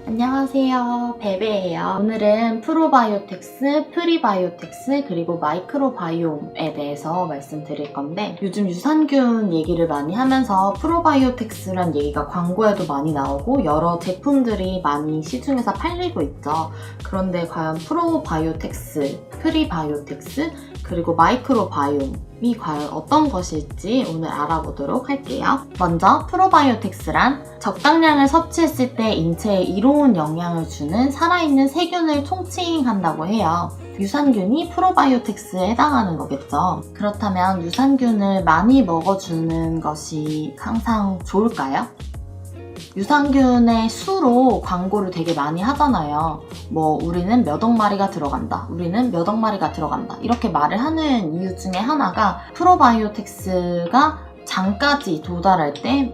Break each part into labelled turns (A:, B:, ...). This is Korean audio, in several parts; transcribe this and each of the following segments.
A: 안녕하세요, 베베예요. 오늘은 프로바이오텍스, 프리바이오텍스, 그리고 마이크로바이옴에 대해서 말씀드릴 건데, 요즘 유산균 얘기를 많이 하면서 프로바이오텍스란 얘기가 광고에도 많이 나오고 여러 제품들이 많이 시중에서 팔리고 있죠. 그런데 과연 프로바이오텍스, 프리바이오텍스, 그리고 마이크로바이옴이 과연 어떤 것일지 오늘 알아보도록 할게요. 먼저 프로바이오텍스란 적당량을 섭취했을 때 인체에 이로운 영향을 주는 살아있는 세균을 총칭한다고 해요. 유산균이 프로바이오텍스에 해당하는 거겠죠. 그렇다면 유산균을 많이 먹어주는 것이 항상 좋을까요? 유산균의 수로 광고를 되게 많이 하잖아요. 우리는 몇 억 마리가 들어간다. 우리는 몇 억 마리가 들어간다. 이렇게 말을 하는 이유 중에 하나가 프로바이오텍스가 장까지 도달할 때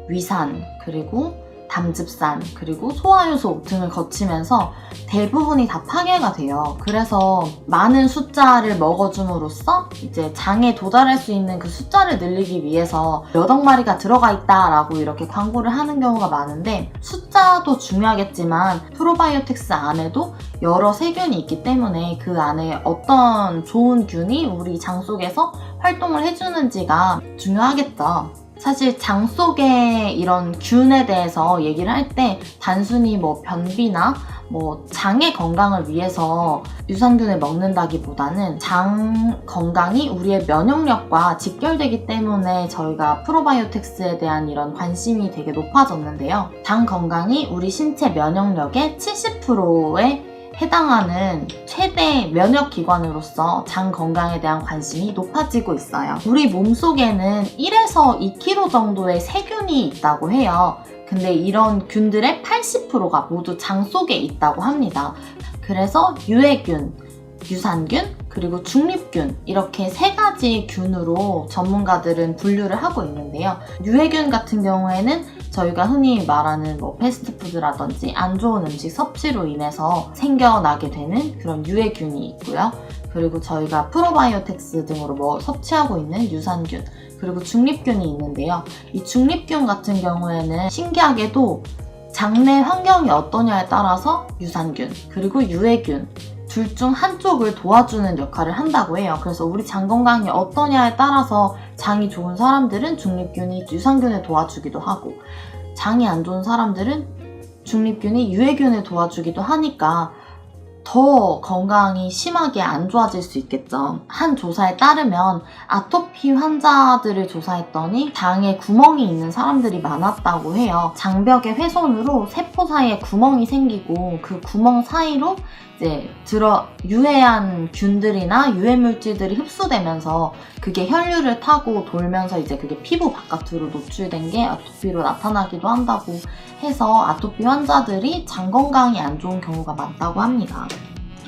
A: 위산, 그리고 담즙산, 그리고 소화효소 등을 거치면서 대부분이 다 파괴가 돼요. 그래서 많은 숫자를 먹어줌으로써 이제 장에 도달할 수 있는 그 숫자를 늘리기 위해서 몇 억 마리가 들어가 있다라고 이렇게 광고를 하는 경우가 많은데, 숫자도 중요하겠지만 프로바이오텍스 안에도 여러 세균이 있기 때문에 그 안에 어떤 좋은 균이 우리 장 속에서 활동을 해주는지가 중요하겠죠. 사실 장 속의 이런 균에 대해서 얘기를 할 때 단순히 변비나 장의 건강을 위해서 유산균을 먹는다기보다는 장 건강이 우리의 면역력과 직결되기 때문에 저희가 프로바이오텍스에 대한 이런 관심이 되게 높아졌는데요. 장 건강이 우리 신체 면역력의 70%에 해당하는 최대 면역기관으로서 장 건강에 대한 관심이 높아지고 있어요. 우리 몸속에는 1에서 2kg 정도의 세균이 있다고 해요. 근데 이런 균들의 80%가 모두 장 속에 있다고 합니다. 그래서 유해균, 유산균, 그리고 중립균, 이렇게 세 가지 균으로 전문가들은 분류를 하고 있는데요. 유해균 같은 경우에는 저희가 흔히 말하는 패스트푸드라든지 안 좋은 음식 섭취로 인해서 생겨나게 되는 그런 유해균이 있고요. 그리고 저희가 프로바이오텍스 등으로 섭취하고 있는 유산균, 그리고 중립균이 있는데요. 이 중립균 같은 경우에는 신기하게도 장내 환경이 어떠냐에 따라서 유산균, 그리고 유해균 둘 중 한쪽을 도와주는 역할을 한다고 해요. 그래서 우리 장 건강이 어떠냐에 따라서 장이 좋은 사람들은 중립균이 유산균을 도와주기도 하고, 장이 안 좋은 사람들은 중립균이 유해균을 도와주기도 하니까 더 건강이 심하게 안 좋아질 수 있겠죠. 한 조사에 따르면 아토피 환자들을 조사했더니 장에 구멍이 있는 사람들이 많았다고 해요. 장벽의 훼손으로 세포 사이에 구멍이 생기고 그 구멍 사이로 이제 유해한 균들이나 유해 물질들이 흡수되면서 그게 혈류를 타고 돌면서 이제 그게 피부 바깥으로 노출된 게 아토피로 나타나기도 한다고 해서 아토피 환자들이 장 건강이 안 좋은 경우가 많다고 합니다.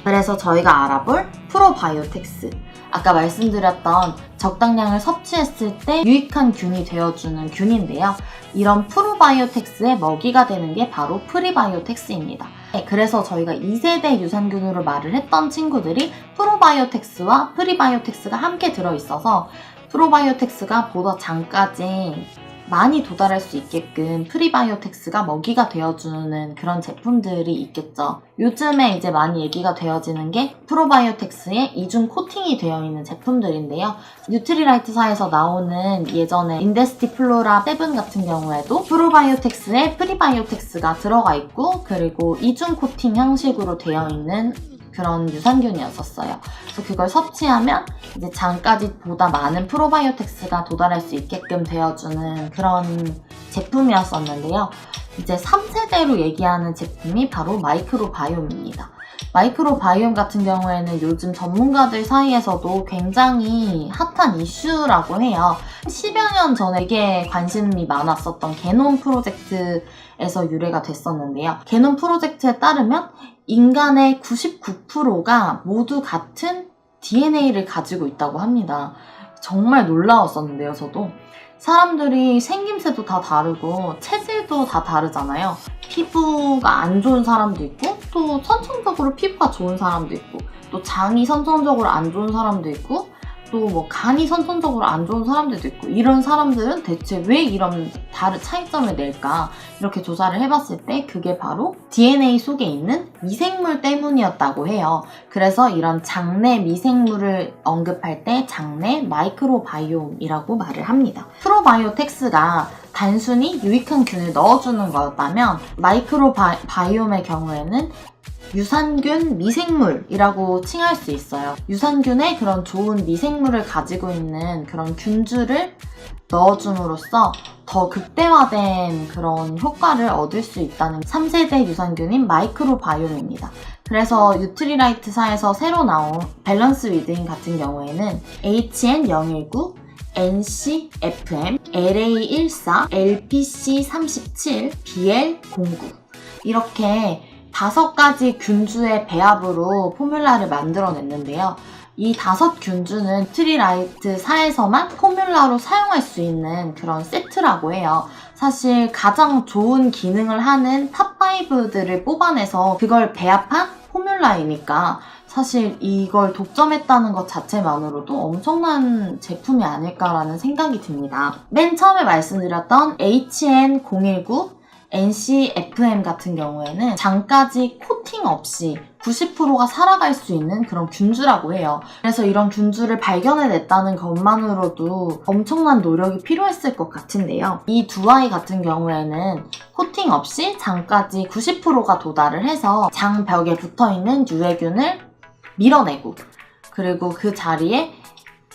A: 그래서 저희가 알아볼 프로바이오텍스, 아까 말씀드렸던 적당량을 섭취했을 때 유익한 균이 되어주는 균인데요. 이런 프로바이오텍스의 먹이가 되는 게 바로 프리바이오텍스입니다. 그래서 저희가 2세대 유산균으로 말을 했던 친구들이 프로바이오텍스와 프리바이오텍스가 함께 들어있어서 프로바이오텍스가 보다 장까지 많이 도달할 수 있게끔 프리바이오텍스가 먹이가 되어주는 그런 제품들이 있겠죠. 요즘에 이제 많이 얘기가 되어지는 게 프로바이오텍스에 이중 코팅이 되어 있는 제품들인데요. 뉴트리라이트사에서 나오는 예전에 인데스티 플로라 7 같은 경우에도 프로바이오텍스에 프리바이오텍스가 들어가 있고, 그리고 이중 코팅 형식으로 되어 있는 그런 유산균이었었어요. 그래서 그걸 섭취하면 이제 장까지 보다 많은 프로바이오텍스가 도달할 수 있게끔 되어주는 그런 제품이었었는데요. 이제 3세대로 얘기하는 제품이 바로 마이크로바이옴입니다. 마이크로바이옴 같은 경우에는 요즘 전문가들 사이에서도 굉장히 핫한 이슈라고 해요. 10여 년 전에 되게 관심이 많았었던 게놈 프로젝트에서 유래가 됐었는데요. 게놈 프로젝트에 따르면 인간의 99%가 모두 같은 DNA를 가지고 있다고 합니다. 정말 놀라웠었는데요, 저도. 사람들이 생김새도 다 다르고 체질도 다 다르잖아요. 피부가 안 좋은 사람도 있고, 또 선천적으로 피부가 좋은 사람도 있고, 또 장이 선천적으로 안 좋은 사람도 있고, 또 뭐 간이 선천적으로 안 좋은 사람들도 있고, 이런 사람들은 대체 왜 이런 다른 차이점을 낼까? 이렇게 조사를 해봤을 때 그게 바로 DNA 속에 있는 미생물 때문이었다고 해요. 그래서 이런 장내 미생물을 언급할 때 장내 마이크로바이옴이라고 말을 합니다. 프로바이오텍스가 단순히 유익한 균을 넣어주는 거였다면 마이크로바이옴의 경우에는 유산균 미생물이라고 칭할 수 있어요. 유산균의 그런 좋은 미생물을 가지고 있는 그런 균주를 넣어줌으로써 더 극대화된 그런 효과를 얻을 수 있다는 3세대 유산균인 마이크로바이옴입니다. 그래서 뉴트리라이트사에서 새로 나온 밸런스 위드인 같은 경우에는 HN019, NCFM, LA14, LPC37, BL09 이렇게 5가지 균주의 배합으로 포뮬라를 만들어냈는데요. 이 5균주는 트리라이트사에서만 포뮬라로 사용할 수 있는 그런 세트라고 해요. 사실 가장 좋은 기능을 하는 탑5들을 뽑아내서 그걸 배합한 포뮬라이니까 사실 이걸 독점했다는 것 자체만으로도 엄청난 제품이 아닐까라는 생각이 듭니다. 맨 처음에 말씀드렸던 HN019 NCFM 같은 경우에는 장까지 코팅 없이 90%가 살아갈 수 있는 그런 균주라고 해요. 그래서 이런 균주를 발견해냈다는 것만으로도 엄청난 노력이 필요했을 것 같은데요. 이 두 아이 같은 경우에는 코팅 없이 장까지 90%가 도달을 해서 장벽에 붙어있는 유해균을 밀어내고, 그리고 그 자리에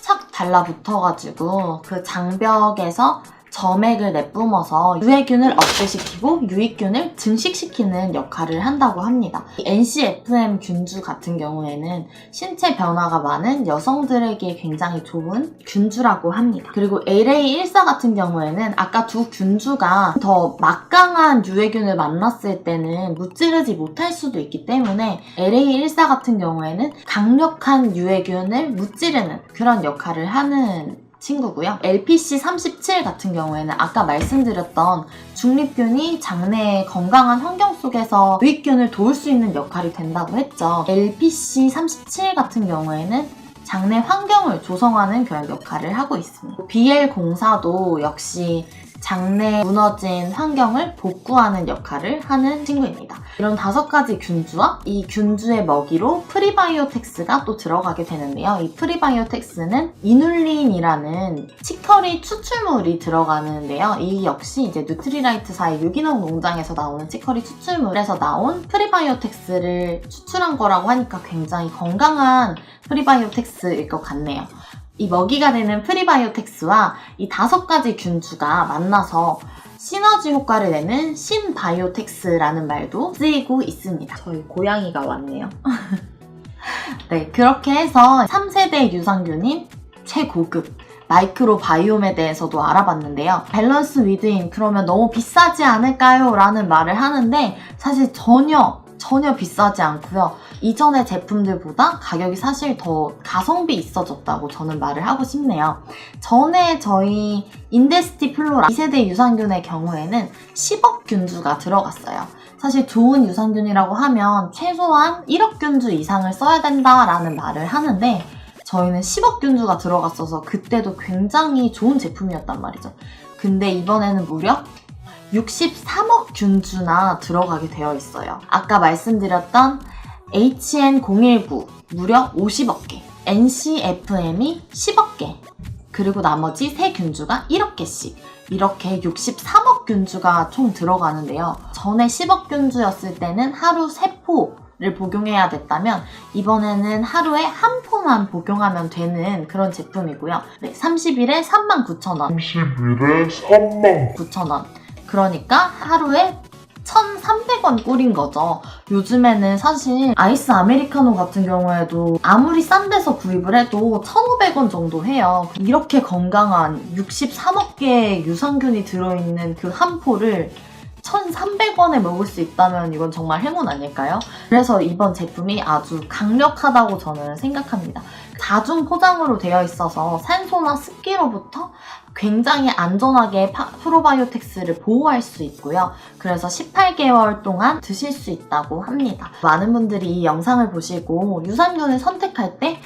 A: 착 달라붙어가지고 그 장벽에서 점액을 내뿜어서 유해균을 억제시키고 유익균을 증식시키는 역할을 한다고 합니다. NCFM 균주 같은 경우에는 신체 변화가 많은 여성들에게 굉장히 좋은 균주라고 합니다. 그리고 LA14 같은 경우에는 아까 두 균주가 더 막강한 유해균을 만났을 때는 무찌르지 못할 수도 있기 때문에 LA14 같은 경우에는 강력한 유해균을 무찌르는 그런 역할을 하는 친구고요. LPC37 같은 경우에는 아까 말씀드렸던 중립균이 장내의 건강한 환경 속에서 유익균을 도울 수 있는 역할이 된다고 했죠. LPC37 같은 경우에는 장내 환경을 조성하는 그런 역할을 하고 있습니다. BL04도 역시 장내 무너진 환경을 복구하는 역할을 하는 친구입니다. 이런 5가지 균주와 이 균주의 먹이로 프리바이오텍스가 또 들어가게 되는데요. 이 프리바이오텍스는 이눌린이라는 치커리 추출물이 들어가는데요. 이 역시 이제 뉴트리라이트사의 유기농 농장에서 나오는 치커리 추출물에서 나온 프리바이오텍스를 추출한 거라고 하니까 굉장히 건강한 프리바이오텍스일 것 같네요. 이 먹이가 되는 프리바이오텍스와 이 5가지 균주가 만나서 시너지 효과를 내는 신바이오텍스라는 말도 쓰이고 있습니다. 저희 고양이가 왔네요. 네, 그렇게 해서 3세대 유산균인 최고급 마이크로바이옴에 대해서도 알아봤는데요. 밸런스 위드인 그러면 너무 비싸지 않을까요? 라는 말을 하는데 사실 전혀 비싸지 않고요. 이전의 제품들보다 가격이 사실 더 가성비 있어졌다고 저는 말을 하고 싶네요. 전에 저희 인데스티 플로라 2세대 유산균의 경우에는 10억 균주가 들어갔어요. 사실 좋은 유산균이라고 하면 최소한 1억 균주 이상을 써야 된다라는 말을 하는데 저희는 10억 균주가 들어갔어서 그때도 굉장히 좋은 제품이었단 말이죠. 근데 이번에는 무려 63억 균주나 들어가게 되어 있어요. 아까 말씀드렸던 HN019 무려 50억 개, NCFM이 10억 개, 그리고 나머지 3균주가 1억 개씩 이렇게 63억 균주가 총 들어가는데요. 전에 10억 균주였을 때는 하루 3포를 복용해야 됐다면 이번에는 하루에 한 포만 복용하면 되는 그런 제품이고요. 네, 30일에 39,000원. 30일에 39,000원. 그러니까 하루에 1,300원 꿀인 거죠. 요즘에는 사실 아이스 아메리카노 같은 경우에도 아무리 싼 데서 구입을 해도 1,500원 정도 해요. 이렇게 건강한 63억 개의 유산균이 들어있는 그 한 포를 1,300원에 먹을 수 있다면 이건 정말 행운 아닐까요? 그래서 이번 제품이 아주 강력하다고 저는 생각합니다. 다중 포장으로 되어 있어서 산소나 습기로부터 굉장히 안전하게 프로바이오텍스를 보호할 수 있고요. 그래서 18개월 동안 드실 수 있다고 합니다. 많은 분들이 이 영상을 보시고 유산균을 선택할 때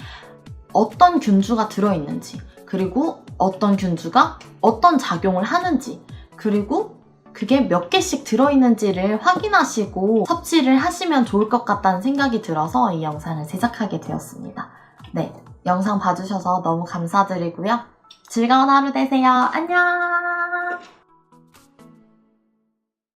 A: 어떤 균주가 들어있는지, 그리고 어떤 균주가 어떤 작용을 하는지, 그리고 그게 몇 개씩 들어있는지를 확인하시고 섭취를 하시면 좋을 것 같다는 생각이 들어서 이 영상을 제작하게 되었습니다. 네, 영상 봐주셔서 너무 감사드리고요. 즐거운 하루 되세요. 안녕!